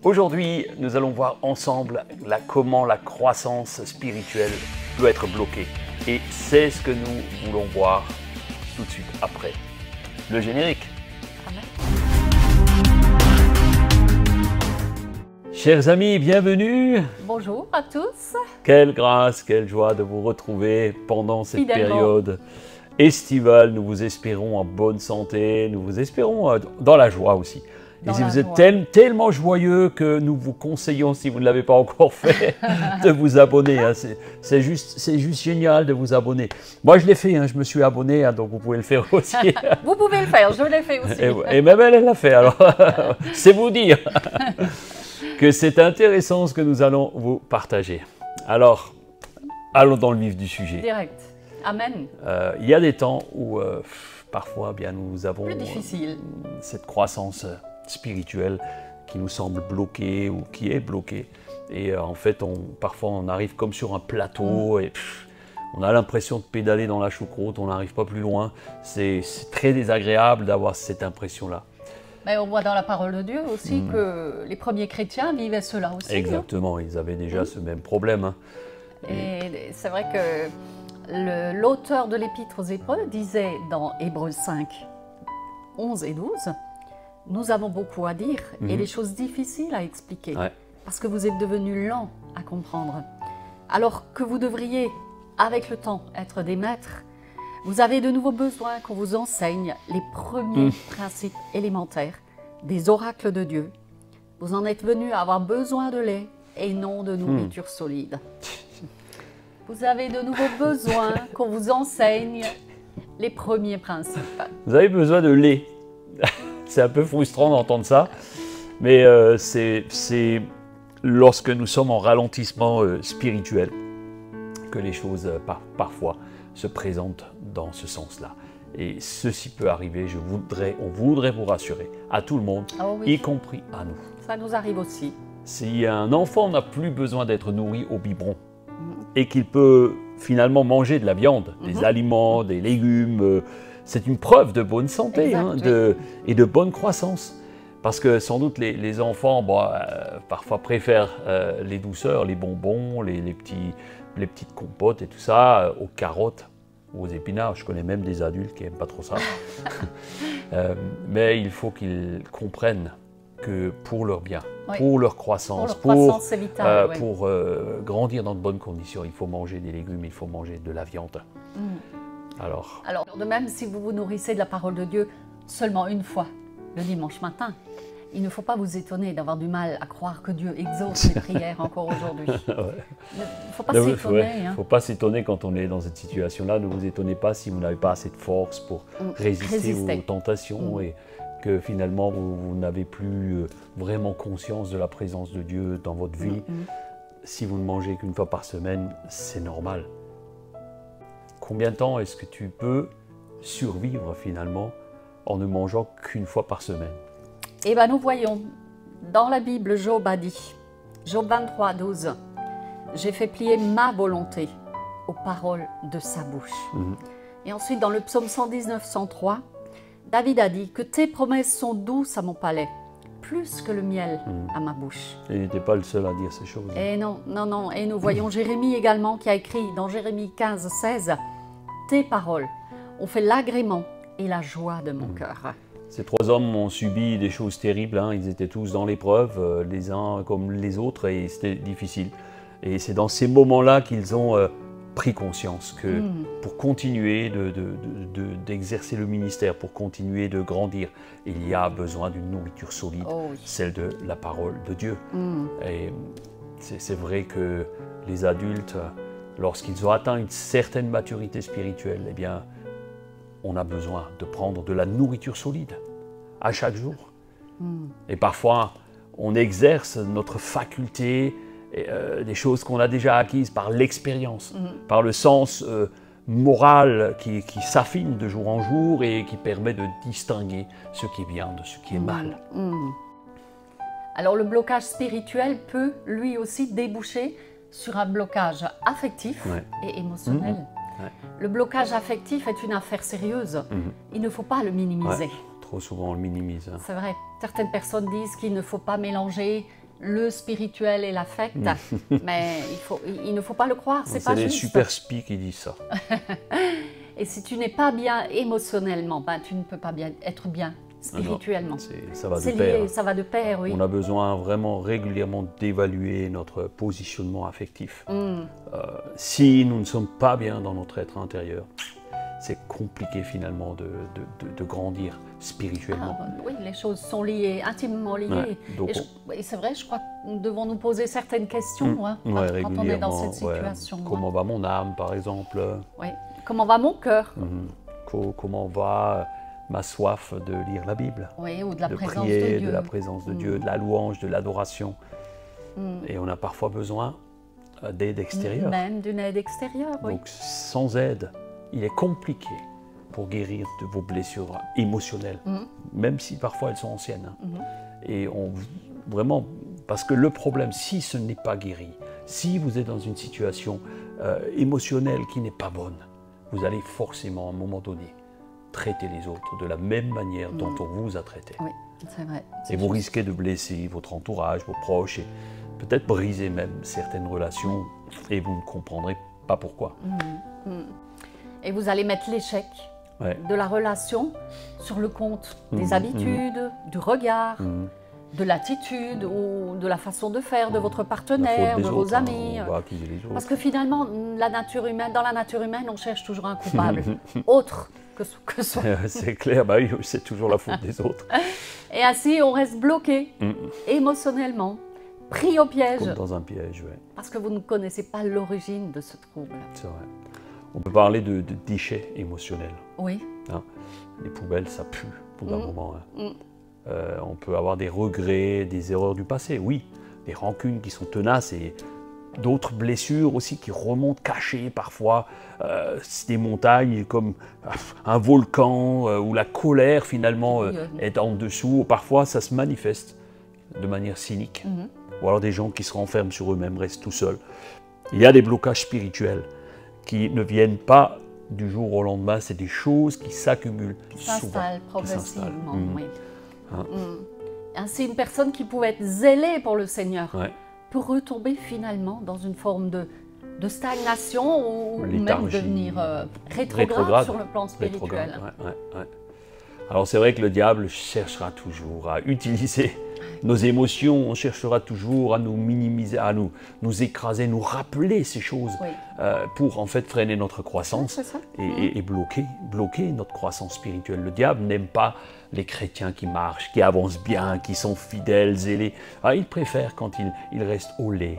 Aujourd'hui, nous allons voir ensemble comment la croissance spirituelle peut être bloquée. Et c'est ce que nous voulons voir tout de suite après le générique. Amen. Chers amis, bienvenue. Bonjour à tous. Quelle grâce, quelle joie de vous retrouver pendant cette Fidèlement. période estivale. Nous vous espérons en bonne santé, nous vous espérons dans la joie aussi. Et si vous êtes tellement joyeux que nous vous conseillons, si vous ne l'avez pas encore fait, de vous abonner. Hein. C'est juste génial de vous abonner. Moi, je l'ai fait, hein. Je me suis abonné, hein, donc vous pouvez le faire aussi. Vous pouvez le faire, je l'ai fait aussi. Et même elle l'a fait, alors c'est vous dire que c'est intéressant ce que nous allons vous partager. Alors, allons dans le vif du sujet. Direct. Amen. Il y a des temps où parfois bien, nous avons Plus difficile. Cette croissance spirituelle qui nous semble bloquée ou qui est bloquée. Et en fait, parfois on arrive comme sur un plateau et on a l'impression de pédaler dans la choucroute, on n'arrive pas plus loin. C'est très désagréable d'avoir cette impression-là. Mais on voit dans la parole de Dieu aussi que les premiers chrétiens vivaient cela aussi. Exactement, ils avaient déjà ce même problème. Hein. Et c'est vrai que l'auteur de l'Épître aux Hébreux disait dans Hébreux 5, 11 et 12, « Nous avons beaucoup à dire et des choses difficiles à expliquer, parce que vous êtes devenus lents à comprendre. Alors que vous devriez, avec le temps, être des maîtres, vous avez de nouveaux besoins qu'on vous enseigne les premiers principes élémentaires des oracles de Dieu. Vous en êtes venus à avoir besoin de lait et non de nourriture solide. Vous avez de nouveaux besoins qu'on vous enseigne les premiers principes. » Vous avez besoin de lait. C'est un peu frustrant d'entendre ça, mais c'est lorsque nous sommes en ralentissement spirituel que les choses parfois se présentent dans ce sens-là. Et ceci peut arriver, on voudrait vous rassurer, à tout le monde, y compris à nous. Ça nous arrive aussi. Si un enfant n'a plus besoin d'être nourri au biberon et qu'il peut finalement manger de la viande, des aliments, des légumes, c'est une preuve de bonne santé et de bonne croissance. Parce que sans doute les enfants parfois préfèrent les douceurs, les bonbons, les petites compotes et tout ça, aux carottes ou aux épinards. Je connais même des adultes qui n'aiment pas trop ça. Mais il faut qu'ils comprennent que pour leur bien, pour leur croissance, c'est vital, pour grandir dans de bonnes conditions, il faut manger des légumes, il faut manger de la viande. Alors, de même, si vous vous nourrissez de la parole de Dieu seulement une fois, le dimanche matin, il ne faut pas vous étonner d'avoir du mal à croire que Dieu exauce les prières encore aujourd'hui. Il ne faut pas s'étonner. Il ne faut pas s'étonner quand on est dans cette situation-là. Ne vous étonnez pas si vous n'avez pas assez de force pour résister aux tentations et que finalement vous n'avez plus vraiment conscience de la présence de Dieu dans votre vie. Si vous ne mangez qu'une fois par semaine, c'est normal. Combien de temps est-ce que tu peux survivre finalement en ne mangeant qu'une fois par semaine? Eh bien, nous voyons, dans la Bible, Job a dit, Job 23, 12, « J'ai fait plier ma volonté aux paroles de sa bouche. Et ensuite, dans le psaume 119, 103, David a dit que tes promesses sont douces à mon palais, plus que le miel à ma bouche. Et il n'était pas le seul à dire ces choses. Et non. Et nous voyons Jérémie également qui a écrit dans Jérémie 15, 16, tes paroles ont fait l'agrément et la joie de mon cœur. Ces trois hommes ont subi des choses terribles. Hein. Ils étaient tous dans l'épreuve, les uns comme les autres, et c'était difficile. Et c'est dans ces moments-là qu'ils ont pris conscience que pour continuer d'exercer le ministère, pour continuer de grandir, il y a besoin d'une nourriture solide, celle de la parole de Dieu. Et c'est vrai que les adultes, lorsqu'ils ont atteint une certaine maturité spirituelle, eh bien, on a besoin de prendre de la nourriture solide à chaque jour. Et parfois, on exerce notre faculté, des choses qu'on a déjà acquises par l'expérience, par le sens moral qui s'affine de jour en jour et qui permet de distinguer ce qui est bien de ce qui est mal. Alors le blocage spirituel peut lui aussi déboucher sur un blocage affectif et émotionnel. Le blocage affectif est une affaire sérieuse. Il ne faut pas le minimiser. Trop souvent on le minimise. C'est vrai. Certaines personnes disent qu'il ne faut pas mélanger le spirituel et l'affect, mais il ne faut pas le croire, c'est pas les juste. super spies qui disent ça. Et si tu n'es pas bien émotionnellement, ben, tu ne peux pas être bien spirituellement. Ça va de C'est pair. lié, ça va de pair, oui. On a besoin vraiment régulièrement d'évaluer notre positionnement affectif. Si nous ne sommes pas bien dans notre être intérieur, c'est compliqué finalement de grandir spirituellement. Oui, les choses sont liées, intimement liées. Ouais, donc et c'est vrai, je crois que nous devons nous poser certaines questions quand on est dans cette situation. Comment va mon âme, par exemple? Oui. Comment va mon cœur? Comment va ma soif de lire la Bible? Oui, ou de la présence prier, de Dieu. de la présence de Dieu, de la louange, de l'adoration. Et on a parfois besoin d'aide extérieure. Même d'une aide extérieure, oui. Donc sans aide, il est compliqué pour guérir de vos blessures émotionnelles, même si parfois elles sont anciennes. Et vraiment, parce que le problème, si ce n'est pas guéri, si vous êtes dans une situation émotionnelle qui n'est pas bonne, vous allez forcément à un moment donné traiter les autres de la même manière dont on vous a traité. Oui, c'est vrai. Et vous risquez de blesser votre entourage, vos proches, et peut-être briser même certaines relations, et vous ne comprendrez pas pourquoi. Et vous allez mettre l'échec de la relation sur le compte des habitudes, du regard, de l'attitude ou de la façon de faire de votre partenaire, de vos amis. On va accuser les autres. Parce que finalement, dans la nature humaine, on cherche toujours un coupable, autre que soi. C'est clair, bah oui, c'est toujours la faute des autres. Et ainsi, on reste bloqué émotionnellement, pris au piège. Comme dans un piège, oui. Parce que vous ne connaissez pas l'origine de ce trouble. C'est vrai. On peut parler de déchets émotionnels. Oui. Hein? Les poubelles, ça pue, pour un moment. Hein. On peut avoir des regrets, des erreurs du passé, oui. Des rancunes qui sont tenaces et d'autres blessures aussi qui remontent cachées parfois. C'est des montagnes comme un volcan où la colère finalement est en dessous. Parfois, ça se manifeste de manière cynique. Ou alors des gens qui se renferment sur eux-mêmes, restent tout seuls. Il y a des blocages spirituels qui ne viennent pas du jour au lendemain, c'est des choses qui s'accumulent souvent. Qui s'installent progressivement, oui. Ainsi, une personne qui pouvait être zélée pour le Seigneur peut retomber finalement dans une forme de stagnation ou même devenir rétrograde sur le plan spirituel. Alors c'est vrai que le diable cherchera toujours à utiliser nos émotions, on cherchera toujours à nous minimiser, à nous écraser, nous rappeler ces choses pour en fait freiner notre croissance et bloquer notre croissance spirituelle. Le diable n'aime pas les chrétiens qui marchent, qui avancent bien, qui sont fidèles, zélés. Ah, il préfère quand il reste au lait.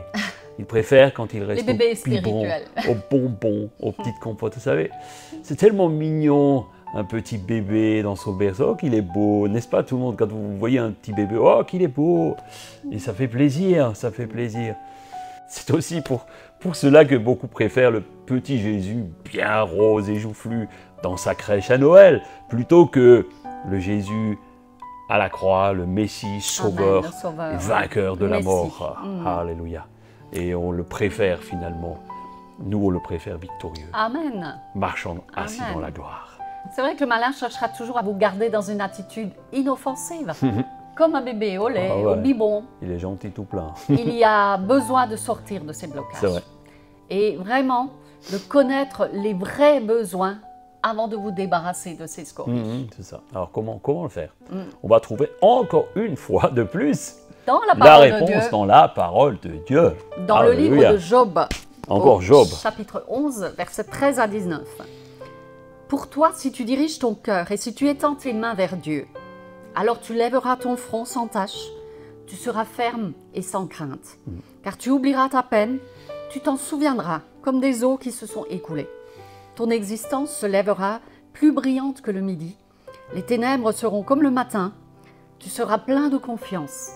Il préfère quand il reste au biberon, aux bonbons, aux petites compotes. Vous savez, c'est tellement mignon, un petit bébé dans son berceau, qu'il est beau, n'est-ce pas tout le monde, quand vous voyez un petit bébé, oh qu'il est beau, et ça fait plaisir, ça fait plaisir. C'est aussi pour cela que beaucoup préfèrent le petit Jésus bien rose et joufflu dans sa crèche à Noël, plutôt que le Jésus à la croix, le Messie, sauveur, vainqueur de la mort. Alléluia. Et on le préfère finalement, nous on le préfère victorieux. Amen. Marchant assis dans la gloire. C'est vrai que le malin cherchera toujours à vous garder dans une attitude inoffensive, comme un bébé au lait, au biberon. Il est gentil tout plein. Il y a besoin de sortir de ces blocages. C'est vrai. Et vraiment, de connaître les vrais besoins avant de vous débarrasser de ces scories. C'est ça. Alors comment le faire? On va trouver encore une fois de plus dans la réponse dans la parole de Dieu. Dans le livre de Job. Encore Job. Chapitre 11, versets 13 à 19. Pour toi, si tu diriges ton cœur et si tu étends tes mains vers Dieu, alors tu lèveras ton front sans tache, tu seras ferme et sans crainte, car tu oublieras ta peine, tu t'en souviendras comme des eaux qui se sont écoulées. Ton existence se lèvera plus brillante que le midi, les ténèbres seront comme le matin, tu seras plein de confiance,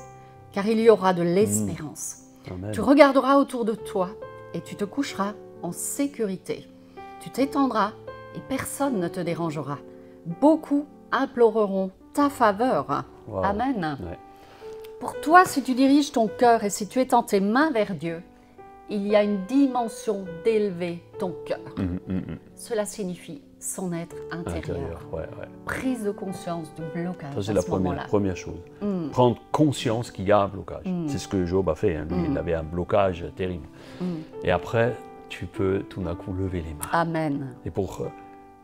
car il y aura de l'espérance. Tu regarderas autour de toi et tu te coucheras en sécurité. Tu t'étendras et personne ne te dérangera. Beaucoup imploreront ta faveur. Wow. Amen. Pour toi, si tu diriges ton cœur et si tu étends tes mains vers Dieu, il y a une dimension d'élever ton cœur. cela signifie son être intérieur. Ouais. Prise de conscience du blocage. Ça, c'est la première chose. Prendre conscience qu'il y a un blocage. C'est ce que Job a fait. Hein. Lui, il avait un blocage terrible. Et après, tu peux tout d'un coup lever les mains. Amen. Et pour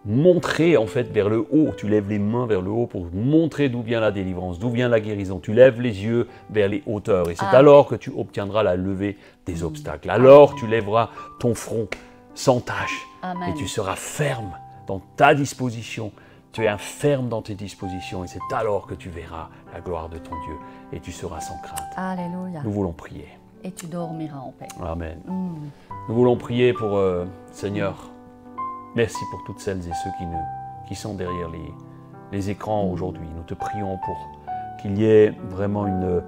montrer en fait vers le haut, tu lèves les mains vers le haut pour montrer d'où vient la délivrance, d'où vient la guérison. Tu lèves les yeux vers les hauteurs. Et c'est alors que tu obtiendras la levée des obstacles. Alors tu lèveras ton front sans tache. Amen. Et tu seras ferme dans ta disposition. Tu es ferme dans tes dispositions et c'est alors que tu verras la gloire de ton Dieu et tu seras sans crainte. Alléluia. Nous voulons prier. Et tu dormiras en paix. Amen. Nous voulons prier pour Seigneur. Merci pour toutes celles et ceux qui sont derrière les écrans aujourd'hui. Nous te prions pour qu'il y ait vraiment une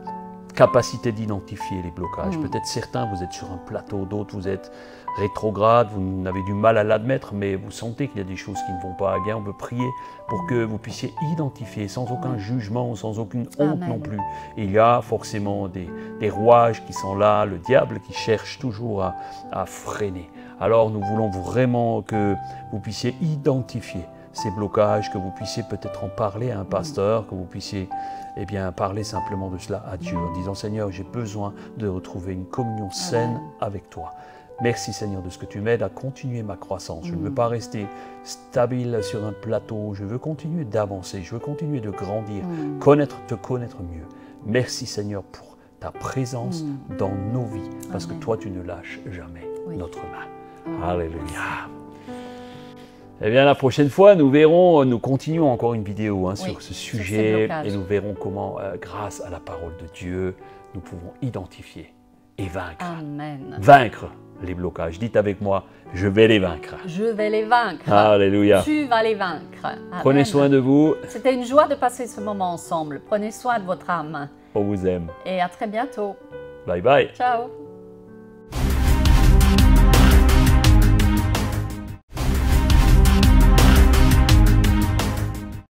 capacité d'identifier les blocages. Peut-être certains, vous êtes sur un plateau, d'autres, vous êtes rétrograde, vous avez du mal à l'admettre, mais vous sentez qu'il y a des choses qui ne vont pas bien. On veut prier pour que vous puissiez identifier sans aucun jugement, sans aucune honte non plus. Il y a forcément des rouages qui sont là, le diable qui cherche toujours à freiner. Alors nous voulons vraiment que vous puissiez identifier ces blocages, que vous puissiez peut-être en parler à un pasteur, que vous puissiez parler simplement de cela à Dieu en disant « Seigneur, j'ai besoin de retrouver une communion saine avec toi. Merci Seigneur de ce que tu m'aides à continuer ma croissance. Je ne veux pas rester stable sur un plateau, je veux continuer d'avancer, je veux continuer de grandir, te connaître mieux. Merci Seigneur pour ta présence dans nos vies, parce que toi tu ne lâches jamais notre main. Alléluia. Eh bien, la prochaine fois, nous continuons encore une vidéo sur ce sujet et nous verrons comment, grâce à la parole de Dieu, nous pouvons identifier et vaincre. Amen. Vaincre les blocages. Dites avec moi, je vais les vaincre. Je vais les vaincre. Alléluia. Tu vas les vaincre. Amen. Prenez soin de vous. C'était une joie de passer ce moment ensemble. Prenez soin de votre âme. On vous aime. Et à très bientôt. Bye bye. Ciao.